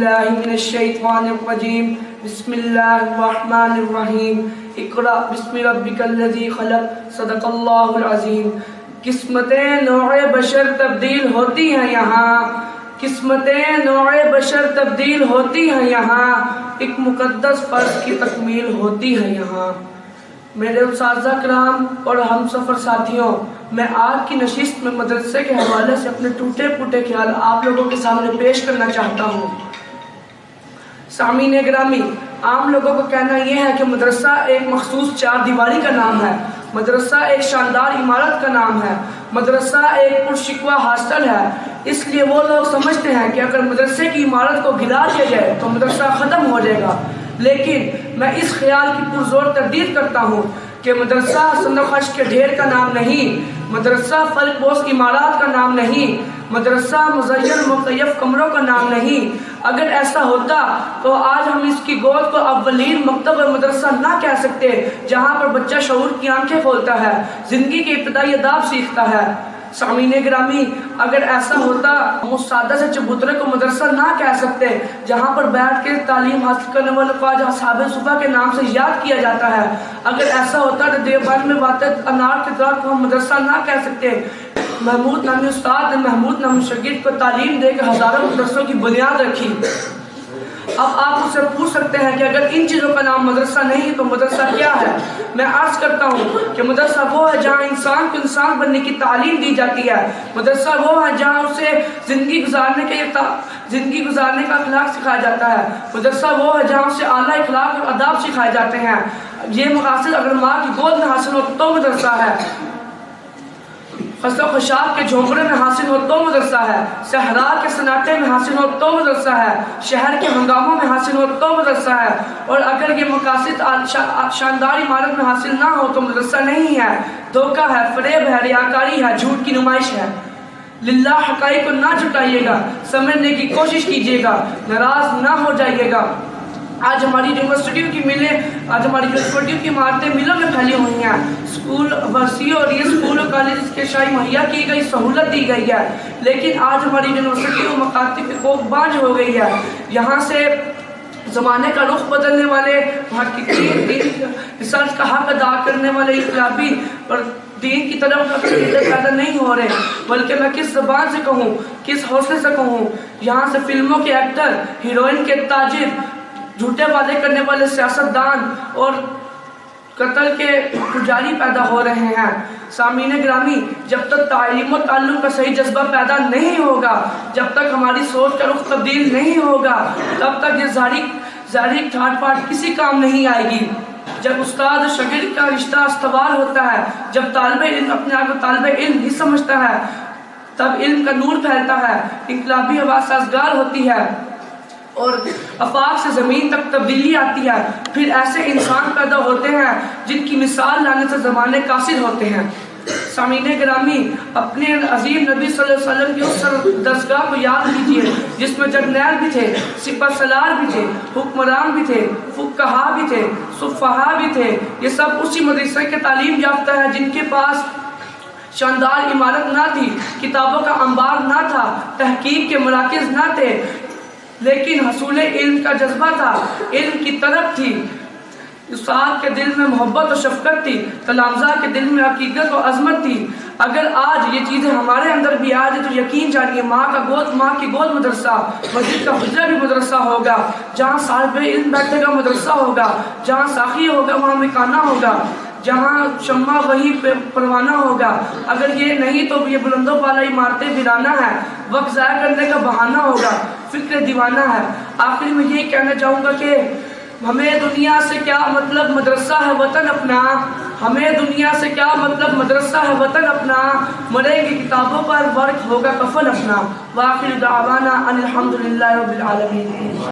باللہ من الشیطان الرجیم بسم اللہ الرحمن الرحیم اقرأ بسم ربک الذی خلق صدق اللہ العظیم۔ قسمتیں نوع بشر تبدیل ہوتی ہیں یہاں، قسمتیں نوع بشر تبدیل ہوتی ہیں یہاں، ایک مقدس فرض کی تکمیل ہوتی ہے یہاں۔ میرے اساتذہ کرام اور ہم سفر ساتھیوں، میں آج کی نشست میں مدرسے کے حوالے سے اپنے ٹوٹے پھوٹے خیال آپ لوگوں کے سامنے پیش کرنا چاہتا ہوں۔ سامعین گرامی، عام لوگوں کو کہنا یہ ہے کہ مدرسہ ایک مخصوص چار دیواری کا نام ہے، مدرسہ ایک شاندار عمارت کا نام ہے، مدرسہ ایک پرشکوہ ہاسٹل ہے۔ اس لیے وہ لوگ سمجھتے ہیں کہ اگر مدرسے کی عمارت کو گرا دیا جائے تو مدرسہ ختم ہو جائے گا، لیکن میں اس خیال کی پرزور تردید کرتا ہوں کہ مدرسہ سند و خش کے ڈھیر کا نام نہیں، مدرسہ فلک بوس عمارات کا نام نہیں، مدرسہ مزین مکیف کمروں کا نام نہیں۔ اگر ایسا ہوتا تو آج ہم اس کی گود کو اولین مکتب مدرسہ نہ کہہ سکتے، جہاں پر بچہ شعور کی آنکھیں کھولتا ہے، زندگی کے ابتدائی آداب سیکھتا ہے۔ سامعین گرامی، اگر ایسا ہوتا ہم اس سادہ سے چبوترے کو مدرسہ نہ کہہ سکتے، جہاں پر بیٹھ کے تعلیم حاصل کرنے والے کو آج اصحاب صبح کے نام سے یاد کیا جاتا ہے۔ اگر ایسا ہوتا تو دیوبند میں واقع انار کے درخت کو ہم مدرسہ نہ کہہ سکتے۔ محمود نامی استاد نے محمود نامی شاگرد کو تعلیم دے کے ہزاروں مدرسوں کی بنیاد رکھی۔ اب آپ مجھ سے پوچھ سکتے ہیں کہ اگر ان چیزوں کا نام مدرسہ نہیں تو مدرسہ کیا ہے؟ میں عرض کرتا ہوں کہ مدرسہ وہ ہے جہاں انسان کو انسان بننے کی تعلیم دی جاتی ہے، مدرسہ وہ ہے جہاں اسے زندگی گزارنے کا اخلاق سکھایا جاتا ہے، مدرسہ وہ ہے جہاں اسے اعلیٰ اخلاق اور آداب سکھائے جاتے ہیں۔ یہ مقاصد اگر ماں کی گود میں حاصل ہو تو مدرسہ ہے، فصل و خشاک کے جھونپڑے میں حاصل ہو تو مدرسہ ہے، صحرا کے سناٹے میں حاصل ہو تو مدرسہ ہے، شہر کے ہنگاموں میں حاصل ہو تو مدرسہ ہے، اور اگر یہ مقاصد شاندار عمارت میں حاصل نہ ہو تو مدرسہ نہیں ہے۔ دھوکہ ہے، فریب ہے، ریاکاری ہے، جھوٹ کی نمائش ہے۔ للہ حقائق کو نہ جھٹائیے گا، سمجھنے کی کوشش کیجیے گا، ناراض نہ ہو جائیے گا۔ آج ہماری یونیورسٹیوں کی عمارتیں ملوں میں پھیلی ہوئی ہیں، اسکول ورسٹی اور یہ اسکول اور کالج کے شاہی مہیا کی گئی سہولت دی گئی ہے، لیکن آج ہماری یونیورسٹیوں مکاتب کوک بانج ہو گئی ہے۔ یہاں سے زمانے کا رخ بدلنے والے محققین، ریسرچ کا حق ادا کرنے والے انقلابی اور دین کی طرف پیدا نہیں ہو رہے، بلکہ میں کس زبان سے کہوں، کس حوصلے سے کہوں، یہاں سے فلموں کے ایکٹر، ہیروئن کے تاجر، جھوٹے وعدے کرنے والے سیاستدان اور قتل کے پجاری پیدا ہو رہے ہیں۔ سامعین گرامی، جب تک تعلیم و تعلم کا صحیح جذبہ پیدا نہیں ہوگا، جب تک ہماری سوچ کا رخ تبدیل نہیں ہوگا، تب تک یہ ظاہری ٹھاٹ پاٹ کسی کام نہیں آئے گی۔ جب استاد شاگرد کا رشتہ استوار ہوتا ہے، جب طالب علم اپنے آپ کو طالب علم ہی سمجھتا ہے، تب علم کا نور پھیلتا ہے، انقلابی ہوا سازگار ہوتی ہے اور آفاق سے زمین تک تبدیلی آتی ہے۔ پھر ایسے انسان پیدا ہوتے ہیں جن کی مثال لانے سے زمانے قاصر ہوتے ہیں۔ سامعین گرامی، اپنے عظیم نبی صلی اللہ علیہ وسلم کی اس درسگاہ کو یاد کیجئے جس میں جرنیل بھی تھے، سپہ سالار بھی تھے، حکمران بھی تھے، فقہا بھی تھے، صفحاء بھی تھے۔ یہ سب اسی مدرسے کے تعلیم یافتہ ہے جن کے پاس شاندار عمارت نہ تھی، کتابوں کا انبار نہ تھا، تحقیق کے مراکز نہ تھے، لیکن حصول علم کا جذبہ تھا، علم کی طلب تھی، استاد کے دل میں محبت و شفقت تھی، تلامذہ کے دل میں حقیقت و عظمت تھی۔ اگر آج یہ چیزیں ہمارے اندر بھی آ جائے تو یقین جانیے ماں کی گود مدرسہ، مسجد کا حجرہ بھی مدرسہ ہوگا، جہاں صاحب علم بیٹھے گا مدرسہ ہوگا، جہاں ساقی ہوگا وہاں مکانہ ہوگا، جہاں شمع وہی پروانہ ہوگا۔ اگر یہ نہیں تو یہ بلندوں والا عمارتیں ویرانہ ہے، وقت ضائع کرنے کا بہانہ ہوگا، فکر دیوانہ ہے۔ آخر میں یہی کہنا چاہوں گا کہ ہمیں دنیا سے کیا مطلب، مدرسہ ہے وطن اپنا، ہمیں دنیا سے کیا مطلب، مدرسہ ہے وطن اپنا، مریں گے کتابوں پر، ورق ہوگا کفن اپنا۔ وآخر دعوانا ان الحمدللہ رب العالمین۔